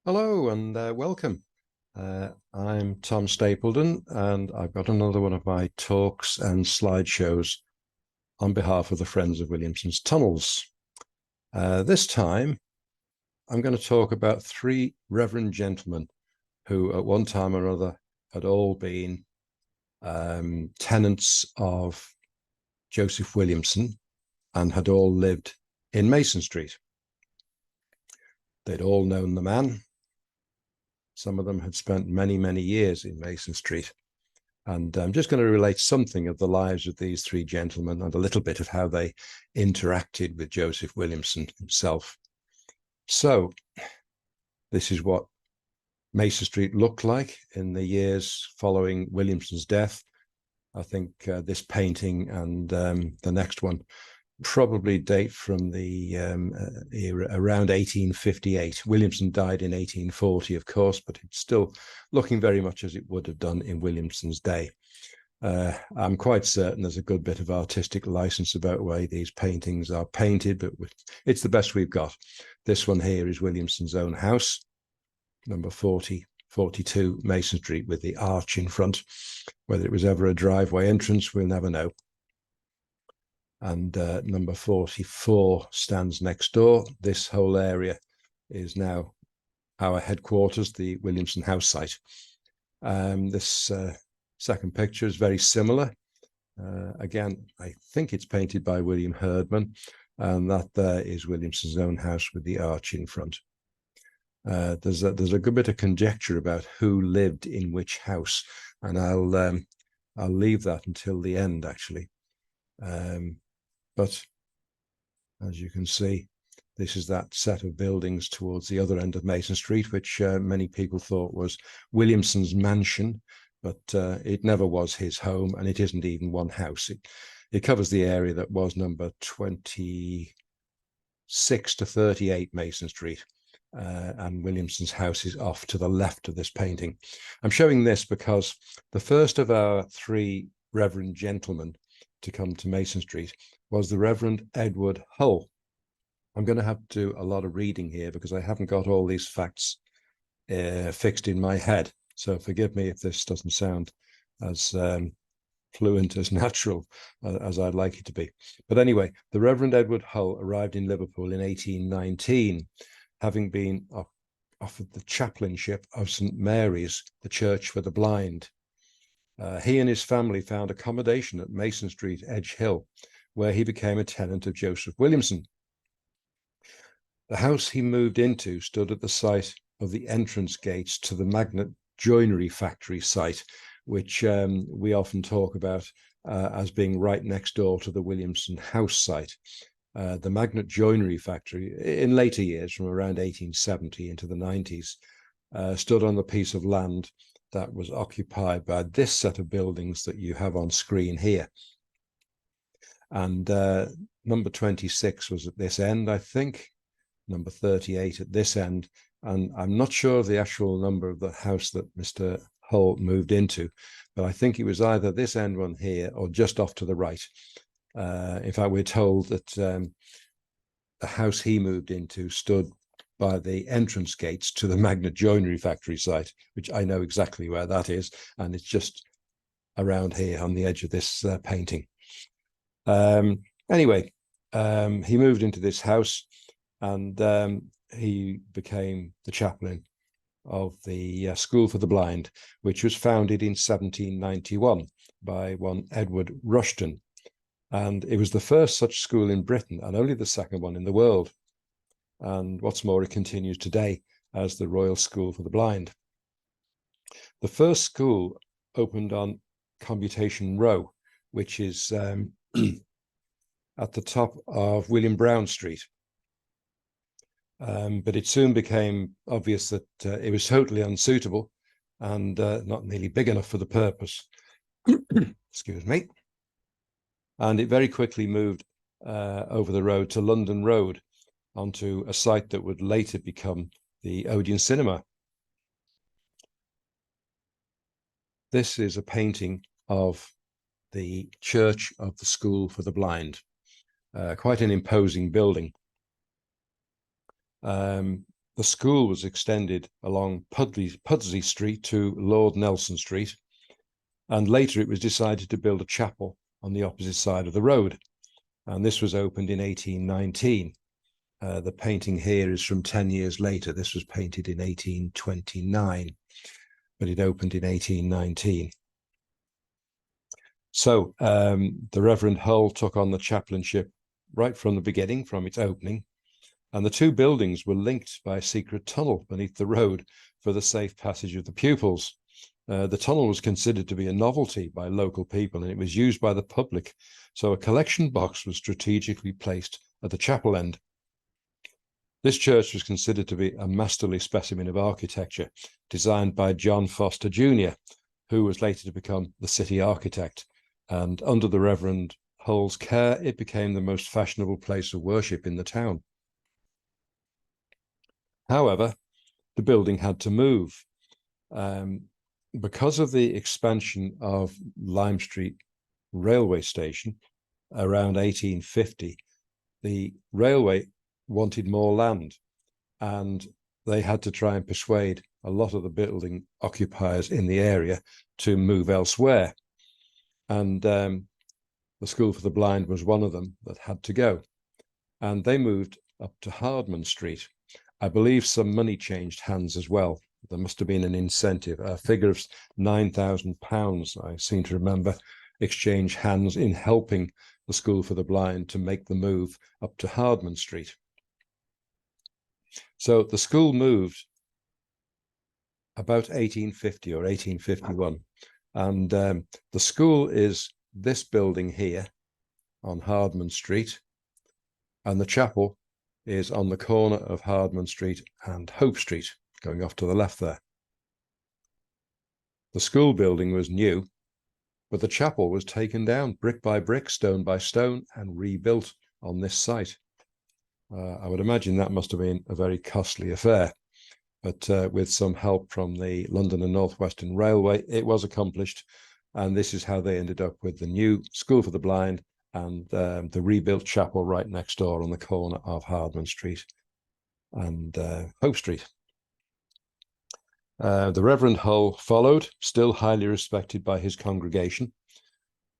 Hello and welcome. I'm Tom Stapledon, and I've got another one of my talks and slideshows on behalf of the Friends of Williamson's Tunnels. This time, I'm going to talk about three Reverend gentlemen who, at one time or other, had all been tenants of Joseph Williamson and had all lived in Mason Street. They'd all known the man. Some of them had spent many, many years in Mason Street. And I'm just going to relate something of the lives of these three gentlemen and a little bit of how they interacted with Joseph Williamson himself. So this is what Mason Street looked like in the years following Williamson's death. I think this painting and the next one probably date from the era around 1858. Williamson died in 1840, of course, but it's still looking very much as it would have done in Williamson's day. I'm quite certain there's a good bit of artistic license about the way these paintings are painted, but it's the best we've got. This one here is Williamson's own house, number 42 Mason Street, with the arch in front. Whether it was ever a driveway entrance, we'll never know. And number 44 stands next door. This whole area is now our headquarters, the Williamson house site. This second picture is very similar. Again, I think it's painted by William Herdman, and that there is Williamson's own house with the arch in front. There's a good bit of conjecture about who lived in which house, and I'll leave that until the end, actually. But as you can see, this is that set of buildings towards the other end of Mason Street, which many people thought was Williamson's mansion, but it never was his home, and it isn't even one house. It covers the area that was number 26 to 38 Mason Street, and Williamson's house is off to the left of this painting. I'm showing this because the first of our three Reverend gentlemen to come to Mason Street was the Reverend Edward Hull. I'm going to have to do a lot of reading here because I haven't got all these facts fixed in my head. So forgive me if this doesn't sound as fluent, as natural as I'd like it to be. But anyway, the Reverend Edward Hull arrived in Liverpool in 1819, having been offered the chaplainship of St. Mary's, the church for the blind. He and his family found accommodation at Mason Street, Edge Hill, where he became a tenant of Joseph Williamson. The house he moved into stood at the site of the entrance gates to the magnet joinery factory site, which we often talk about as being right next door to the Williamson house site. The magnet joinery factory, in later years, from around 1870 into the 90s, stood on the piece of land that was occupied by this set of buildings that you have on screen here. And number 26 was at this end, I think, number 38 at this end. And I'm not sure of the actual number of the house that Mr. Hull moved into, but I think it was either this end one here or just off to the right. In fact, we're told that the house he moved into stood by the entrance gates to the magnet joinery factory site, which I know exactly where that is, and it's just around here on the edge of this painting. Anyway, he moved into this house, and he became the chaplain of the School for the Blind, which was founded in 1791 by one Edward Rushton. And it was the first such school in Britain and only the second one in the world. And what's more, it continues today as the Royal School for the Blind. The first school opened on Commutation Row, which is at the top of William Brown Street. But it soon became obvious that it was totally unsuitable and not nearly big enough for the purpose. Excuse me. And it very quickly moved over the road to London Road, onto a site that would later become the Odeon Cinema. This is a painting of the Church of the School for the Blind. Quite an imposing building. the school was extended along Pudsley Street to Lord Nelson Street, and later it was decided to build a chapel on the opposite side of the road, and this was opened in 1819. The painting here is from 10 years later. This was painted in 1829, but it opened in 1819. So the Reverend Hull took on the chaplainship right from the beginning, from its opening, and the two buildings were linked by a secret tunnel beneath the road for the safe passage of the pupils. The tunnel was considered to be a novelty by local people, and it was used by the public. So a collection box was strategically placed at the chapel end. This church was considered to be a masterly specimen of architecture, designed by John Foster Jr., who was later to become the city architect. And under the Reverend Hull's care, it became the most fashionable place of worship in the town. However, the building had to move. Because of the expansion of Lime Street railway station around 1850, the railway wanted more land, and they had to try and persuade a lot of the building occupiers in the area to move elsewhere. And the School for the Blind was one of them that had to go. And they moved up to Hardman Street. I believe some money changed hands as well. There must have been an incentive, a figure of £9,000, I seem to remember, exchanged hands in helping the School for the Blind to make the move up to Hardman Street. So the school moved about 1850 or 1851. And the school is this building here on Hardman Street, and the chapel is on the corner of Hardman Street and Hope Street, going off to the left there. The school building was new, but the chapel was taken down brick by brick, stone by stone, and rebuilt on this site. I would imagine that must have been a very costly affair, but with some help from the London and North Western Railway, it was accomplished, and this is how they ended up with the new School for the Blind and the rebuilt chapel right next door on the corner of Hardman Street and Hope Street. The Reverend Hull followed, still highly respected by his congregation,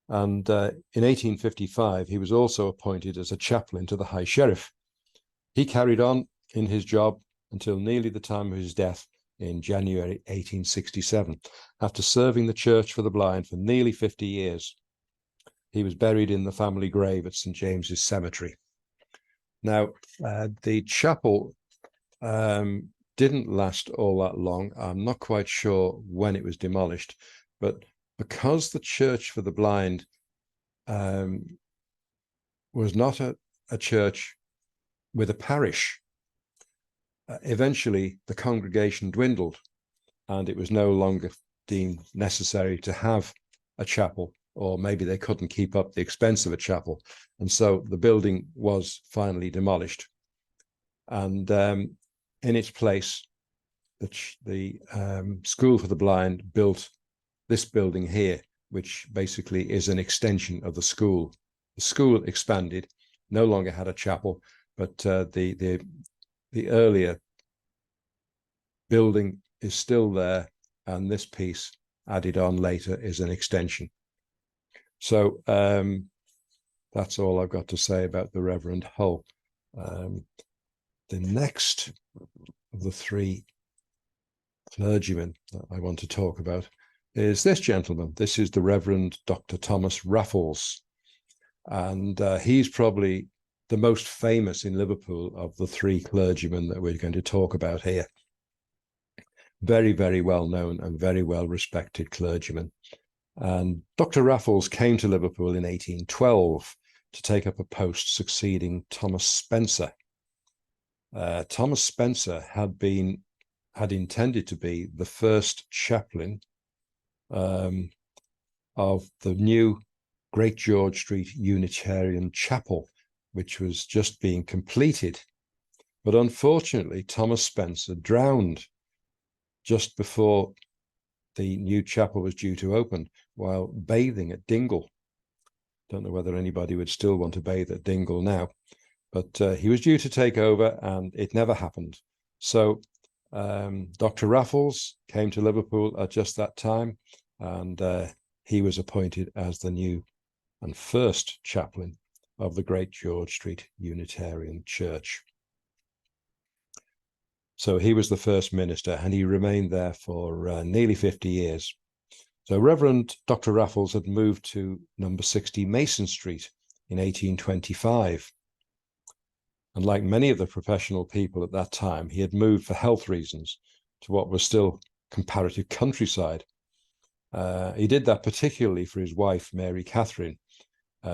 and in 1855 he was also appointed as a chaplain to the High Sheriff. He carried on in his job until nearly the time of his death in January 1867, after serving the Church for the Blind for nearly 50 years. He was buried in the family grave at St. James's Cemetery. Now, the chapel didn't last all that long. I'm not quite sure when it was demolished, but because the Church for the Blind was not a church with a parish, eventually the congregation dwindled, and it was no longer deemed necessary to have a chapel, or maybe they couldn't keep up the expense of a chapel, and so the building was finally demolished. And in its place, the School for the Blind built this building here, which basically is an extension of the school. The school expanded, no longer had a chapel, but the earlier building is still there, and this piece added on later is an extension. So that's all I've got to say about the Reverend Hull. The next of the three clergymen that I want to talk about is this gentleman. This is the Reverend Dr. Thomas Raffles, and he's probably the most famous in Liverpool of the three clergymen that we're going to talk about here. Very, very well known and very well respected clergyman. And Dr. Raffles came to Liverpool in 1812 to take up a post succeeding Thomas Spencer. Thomas Spencer had intended to be the first chaplain of the new Great George Street Unitarian Chapel, which was just being completed. But unfortunately, Thomas Spencer drowned just before the new chapel was due to open while bathing at Dingle. Don't know whether anybody would still want to bathe at Dingle now, but he was due to take over, and it never happened. So Dr. Raffles came to Liverpool at just that time, and he was appointed as the new and first chaplain of the Great George Street Unitarian Church. So he was the first minister, and he remained there for nearly 50 years. So Reverend Dr. Raffles had moved to number 60 Mason Street in 1825. And like many of the professional people at that time, he had moved for health reasons to what was still comparative countryside. He did that particularly for his wife, Mary Catherine,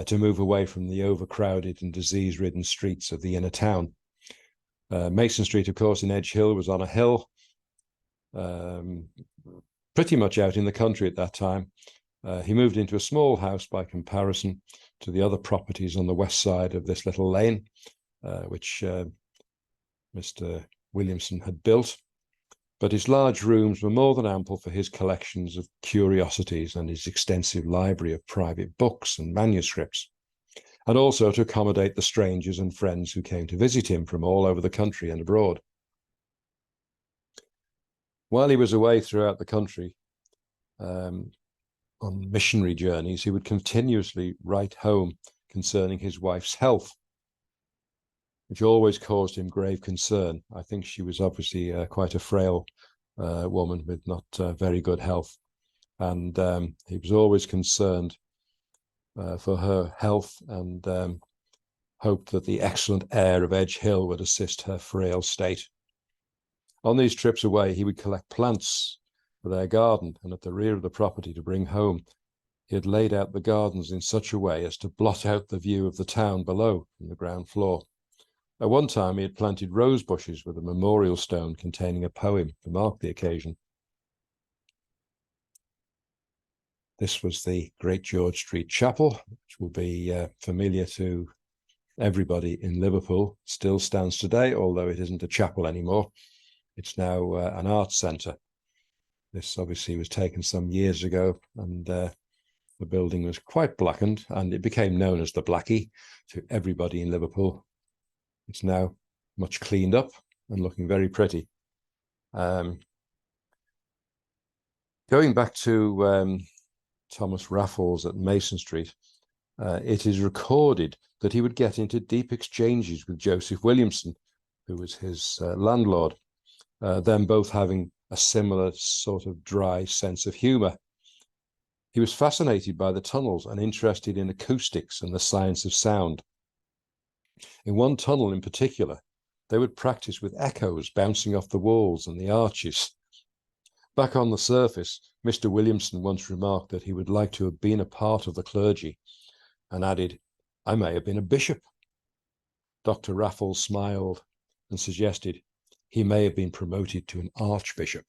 to move away from the overcrowded and disease-ridden streets of the inner town. Mason Street, of course, in Edge Hill was on a hill, pretty much out in the country at that time. He moved into a small house by comparison to the other properties on the west side of this little lane, which Mr. Williamson had built. But his large rooms were more than ample for his collections of curiosities and his extensive library of private books and manuscripts, and also to accommodate the strangers and friends who came to visit him from all over the country and abroad. While he was away throughout the country on missionary journeys, he would continuously write home concerning his wife's health, which always caused him grave concern. I think she was obviously quite a frail woman with not very good health. And he was always concerned for her health, and hoped that the excellent air of Edge Hill would assist her frail state. On these trips away, he would collect plants for their garden, and at the rear of the property to bring home. He had laid out the gardens in such a way as to blot out the view of the town below from the ground floor. At one time, he had planted rose bushes with a memorial stone containing a poem to mark the occasion. This was the Great George Street Chapel, which will be familiar to everybody in Liverpool. Still stands today, although it isn't a chapel anymore. It's now an arts centre. This obviously was taken some years ago, and the building was quite blackened, and it became known as the Blackie to everybody in Liverpool. It's now much cleaned up and looking very pretty. Going back to Thomas Raffles at Mason Street, it is recorded that he would get into deep exchanges with Joseph Williamson, who was his landlord, them both having a similar sort of dry sense of humour. He was fascinated by the tunnels and interested in acoustics and the science of sound. In one tunnel in particular, they would practice with echoes bouncing off the walls and the arches. Back on the surface, Mr. Williamson once remarked that he would like to have been a part of the clergy, and added, "I may have been a bishop." Dr. Raffles smiled and suggested he may have been promoted to an archbishop.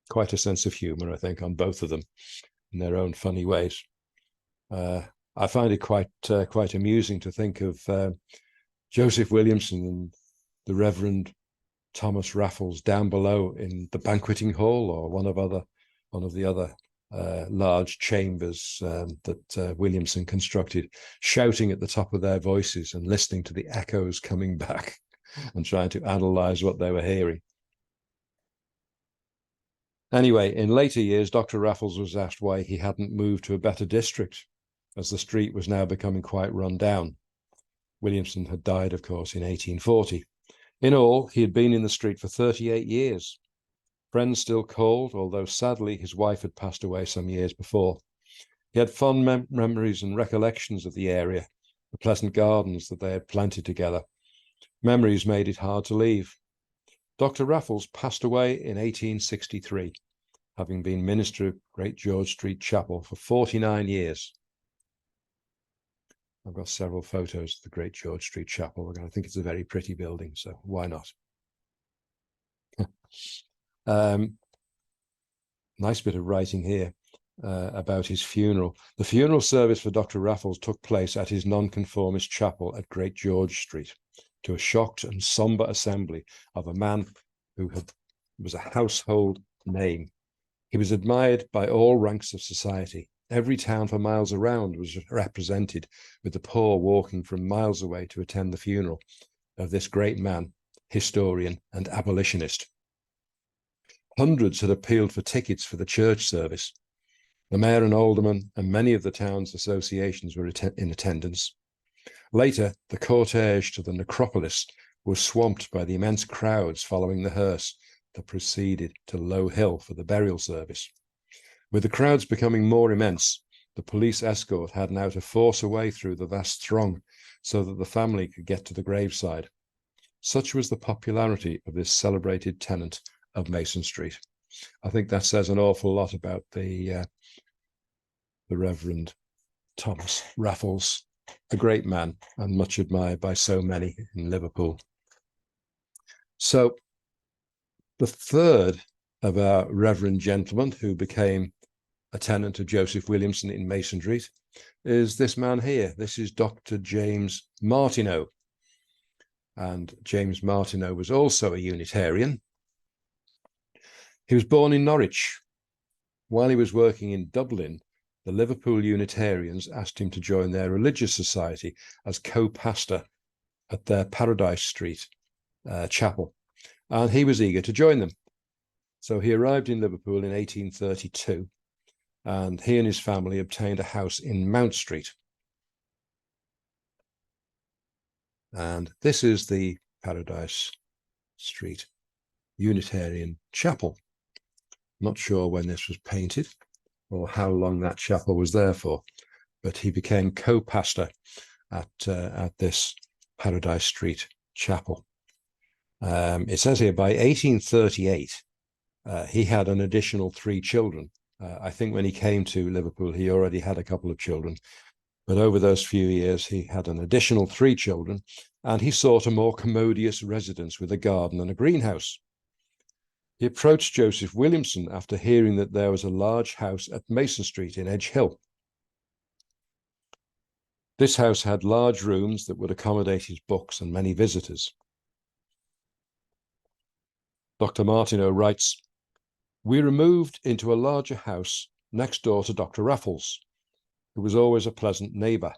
Quite a sense of humour, I think, on both of them in their own funny ways. I find it quite amusing to think of Joseph Williamson and the Reverend Thomas Raffles down below in the banqueting hall, or one of the other large chambers that Williamson constructed, shouting at the top of their voices and listening to the echoes coming back and trying to analyze what they were hearing. Anyway, in later years, Dr. Raffles was asked why he hadn't moved to a better district, as the street was now becoming quite run down. Williamson had died, of course, in 1840. In all, he had been in the street for 38 years. Friends still called, although sadly his wife had passed away some years before. He had fond memories and recollections of the area, the pleasant gardens that they had planted together. Memories made it hard to leave. Dr. Raffles passed away in 1863, having been minister of Great George Street Chapel for 49 years. I've got several photos of the Great George Street Chapel. I think it's a very pretty building, so why not? Nice bit of writing here about his funeral. The funeral service for Dr. Raffles took place at his nonconformist chapel at Great George Street, to a shocked and sombre assembly of a man who was a household name. He was admired by all ranks of society. Every town for miles around was represented, with the poor walking from miles away to attend the funeral of this great man, historian, and abolitionist. Hundreds had appealed for tickets for the church service. The mayor and aldermen and many of the town's associations were in attendance. Later, the cortege to the necropolis was swamped by the immense crowds following the hearse that proceeded to Low Hill for the burial service. With the crowds becoming more immense, the police escort had now to force a way through the vast throng so that the family could get to the graveside. Such was the popularity of this celebrated tenant of Mason Street. I think that says an awful lot about the Reverend Thomas Raffles, a great man and much admired by so many in Liverpool. So the third of our Reverend gentlemen who became a tenant of Joseph Williamson in Mason Street is this man here. This is Dr. James Martineau. And James Martineau was also a Unitarian. He was born in Norwich. While he was working in Dublin, the Liverpool Unitarians asked him to join their religious society as co-pastor at their Paradise Street chapel, and he was eager to join them. So he arrived in Liverpool in 1832, and he and his family obtained a house in Mount Street. And this is the Paradise Street Unitarian Chapel. Not sure when this was painted or how long that chapel was there for, but he became co-pastor at this Paradise Street Chapel. It says here by 1838, he had an additional 3 children. I think when he came to Liverpool, he already had a couple of children, but over those few years, he had an additional 3 children, and he sought a more commodious residence with a garden and a greenhouse. He approached Joseph Williamson after hearing that there was a large house at Mason Street in Edge Hill. This house had large rooms that would accommodate his books and many visitors. Dr. Martineau writes, "We removed into a larger house next door to Dr. Raffles, who was always a pleasant neighbour.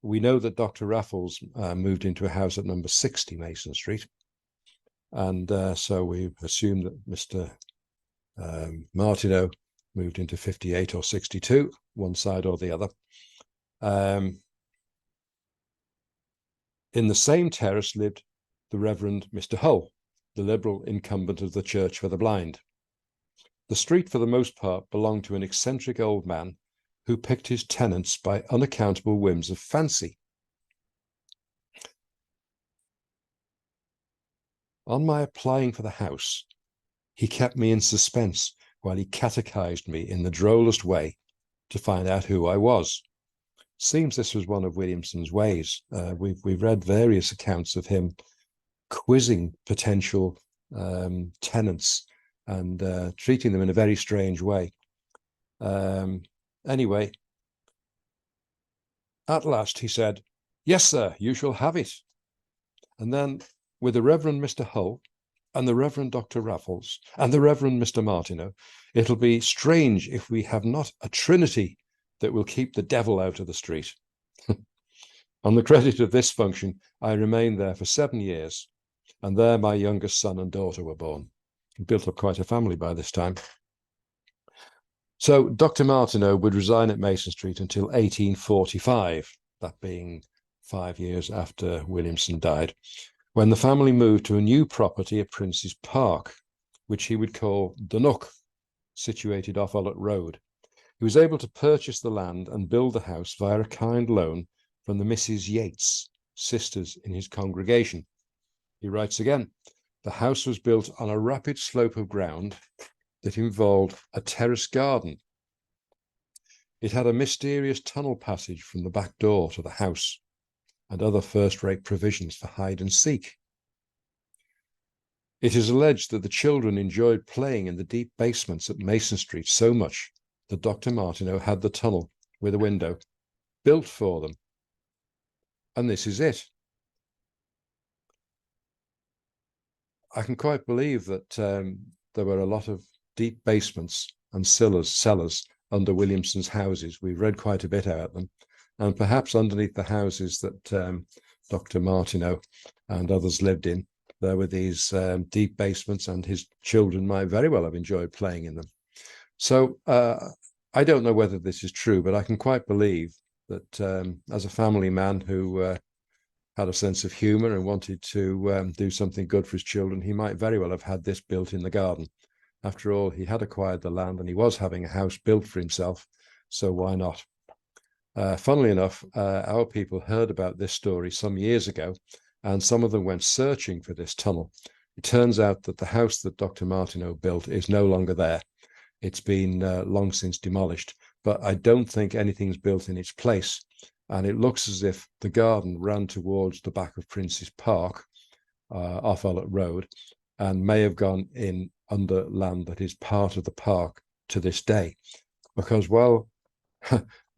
We know that Dr. Raffles moved into a house at number 60 Mason Street. And so we assume that Mr. Martineau moved into 58 or 62, one side or the other. In the same terrace lived the Reverend Mr. Hull, the Liberal incumbent of the Church for the Blind. The street, for the most part, belonged to an eccentric old man who picked his tenants by unaccountable whims of fancy. On my applying for the house, he kept me in suspense while he catechized me in the drollest way to find out who I was. Seems this was one of Williamson's ways. We've read various accounts of him quizzing potential tenants and treating them in a very strange way. Anyway, at last he said, "Yes, sir, you shall have it." And then, with the Reverend Mr. Hull and the Reverend Dr. Raffles and the Reverend Mr. Martineau, it'll be strange if we have not a trinity that will keep the devil out of the street. On the credit of this function, I remained there for 7 years, and there my youngest son and daughter were born. He built up quite a family by this time. So Dr. Martineau would resign at Mason Street until 1845, that being 5 years after Williamson died, when the family moved to a new property at Prince's Park, which he would call the Nook, situated off Ullett Road. He was able to purchase the land and build the house via a kind loan from the Mrs. Yates, sisters in his congregation. He writes again, "The house was built on a rapid slope of ground that involved a terrace garden. It had a mysterious tunnel passage from the back door to the house, and other first-rate provisions for hide and seek. It is alleged that the children enjoyed playing in the deep basements at Mason Street so much that Dr. Martineau had the tunnel with a window built for them. And this is it." I can quite believe that there were a lot of deep basements and cellars under Williamson's houses. We've read quite a bit about them. And perhaps underneath the houses that Dr. Martineau and others lived in. There were these deep basements, and his children might very well have enjoyed playing in them. So I don't know whether this is true, but I can quite believe that as a family man who had a sense of humour and wanted to do something good for his children, he might very well have had this built in the garden. After all, he had acquired the land and he was having a house built for himself, so why not? Funnily enough, our people heard about this story some years ago, and some of them went searching for this tunnel. It turns out that the house that Dr. Martineau built is no longer there. It's been long since demolished, but I don't think anything's built in its place. And it looks as if the garden ran towards the back of Prince's Park off Ullett Road, and may have gone in under land that is part of the park to this day. Because while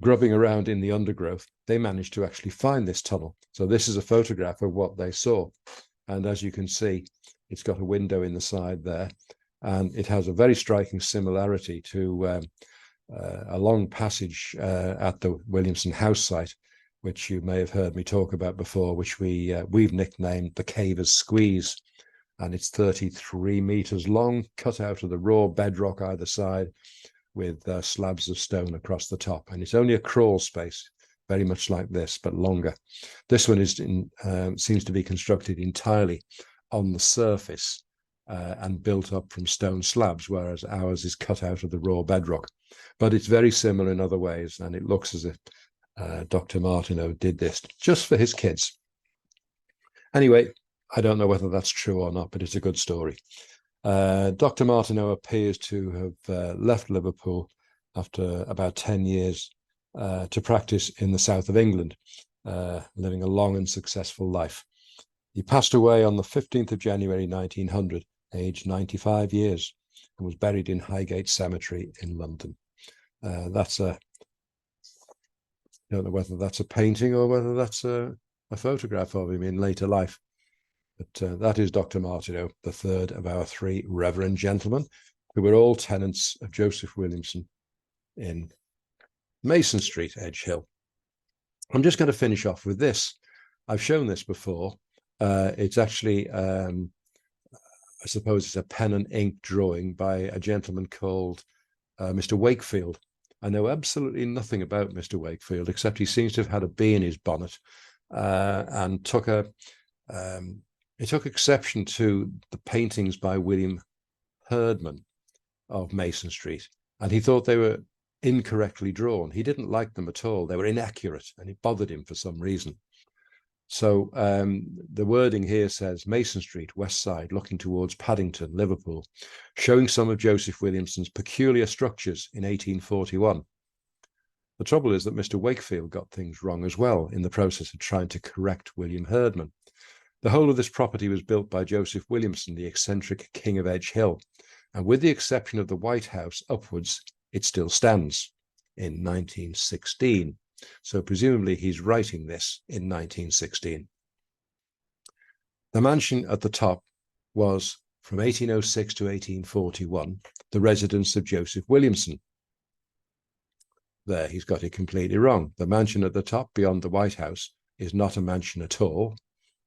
grubbing around in the undergrowth, they managed to actually find this tunnel. So this is a photograph of what they saw. And as you can see, it's got a window in the side there, and it has a very striking similarity to a long passage at the Williamson house site, which you may have heard me talk about before, which we've nicknamed the Caver's Squeeze. And it's 33 meters long, cut out of the raw bedrock either side, with slabs of stone across the top. And it's only a crawl space, very much like this, but longer. This one is seems to be constructed entirely on the surface and built up from stone slabs, whereas ours is cut out of the raw bedrock. But it's very similar in other ways, and it looks as if Dr. Martineau did this just for his kids. Anyway, I don't know whether that's true or not, but it's a good story. Dr. Martineau appears to have left Liverpool after about 10 years to practice in the south of England, living a long and successful life. He passed away on the 15th of January 1900, aged 95 years, and was buried in Highgate Cemetery in London. I don't know whether that's a painting or whether that's a photograph of him in later life. But that is Dr. Martineau, the third of our three reverend gentlemen, who were all tenants of Joseph Williamson in Mason Street, Edge Hill. I'm just going to finish off with this. I've shown this before. It's actually, I suppose it's a pen and ink drawing by a gentleman called Mr. Wakefield. I know absolutely nothing about Mr. Wakefield, except he seems to have had a bee in his bonnet and he took exception to the paintings by William Herdman of Mason Street, and he thought they were incorrectly drawn. He didn't like them at all. They were inaccurate, and it bothered him for some reason. So the wording here says, Mason Street, West Side, looking towards Paddington, Liverpool, showing some of Joseph Williamson's peculiar structures in 1841. The trouble is that Mr. Wakefield got things wrong as well in the process of trying to correct William Herdman. The whole of this property was built by Joseph Williamson, the eccentric king of Edge Hill, and with the exception of the White House upwards, it still stands in 1916. So presumably he's writing this in 1916. The mansion at the top was, from 1806 to 1841, the residence of Joseph Williamson. There, he's got it completely wrong. The mansion at the top, beyond the White House, is not a mansion at all.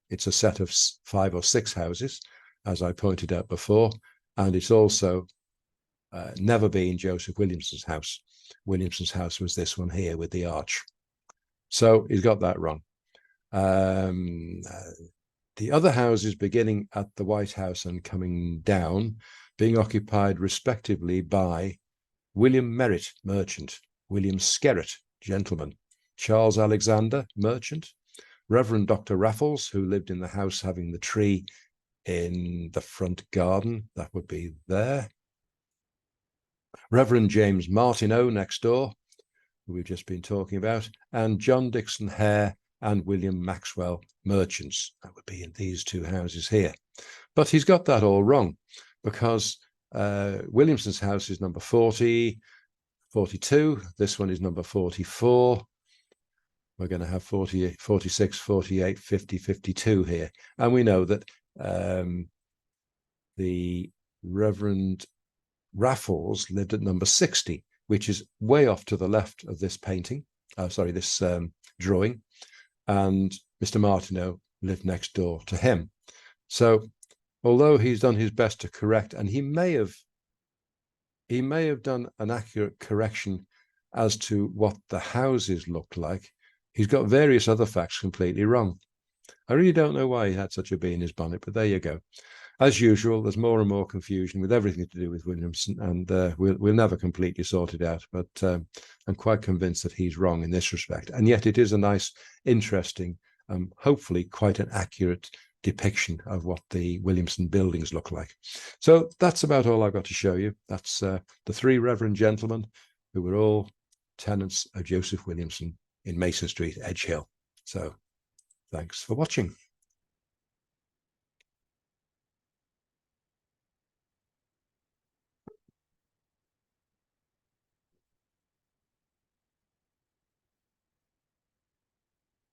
It's a set of 5 or 6 houses, as I pointed out before, and it's also never been Joseph Williamson's house. Williamson's house was this one here with the arch. So he's got that wrong. The other houses beginning at the White House and coming down, being occupied respectively by William Merritt, merchant, William Skerritt, gentleman, Charles Alexander, merchant, Reverend Dr. Raffles, who lived in the house having the tree in the front garden, that would be there. Reverend James Martineau next door, who we've just been talking about, and John Dixon Hare and William Maxwell, merchants. That would be in these 2 houses here. But he's got that all wrong, because Williamson's house is number 40, 42. This one is number 44. We're going to have 48, 46, 48, 50, 52 here. And we know that the Reverend Raffles lived at number 60, which is way off to the left of this painting. This drawing. and Mr. Martineau lived next door to him. So although he's done his best to correct, and he may have done an accurate correction as to what the houses looked like, he's got various other facts completely wrong. I really don't know why he had such a bee in his bonnet, but there you go. As usual, there's more and more confusion with everything to do with Williamson, and we'll never completely sort it out. But I'm quite convinced that he's wrong in this respect. And yet it is a nice, interesting, hopefully quite an accurate depiction of what the Williamson buildings look like. So that's about all I've got to show you. That's the three Reverend gentlemen who were all tenants of Joseph Williamson in Mason Street, Edge Hill. So thanks for watching.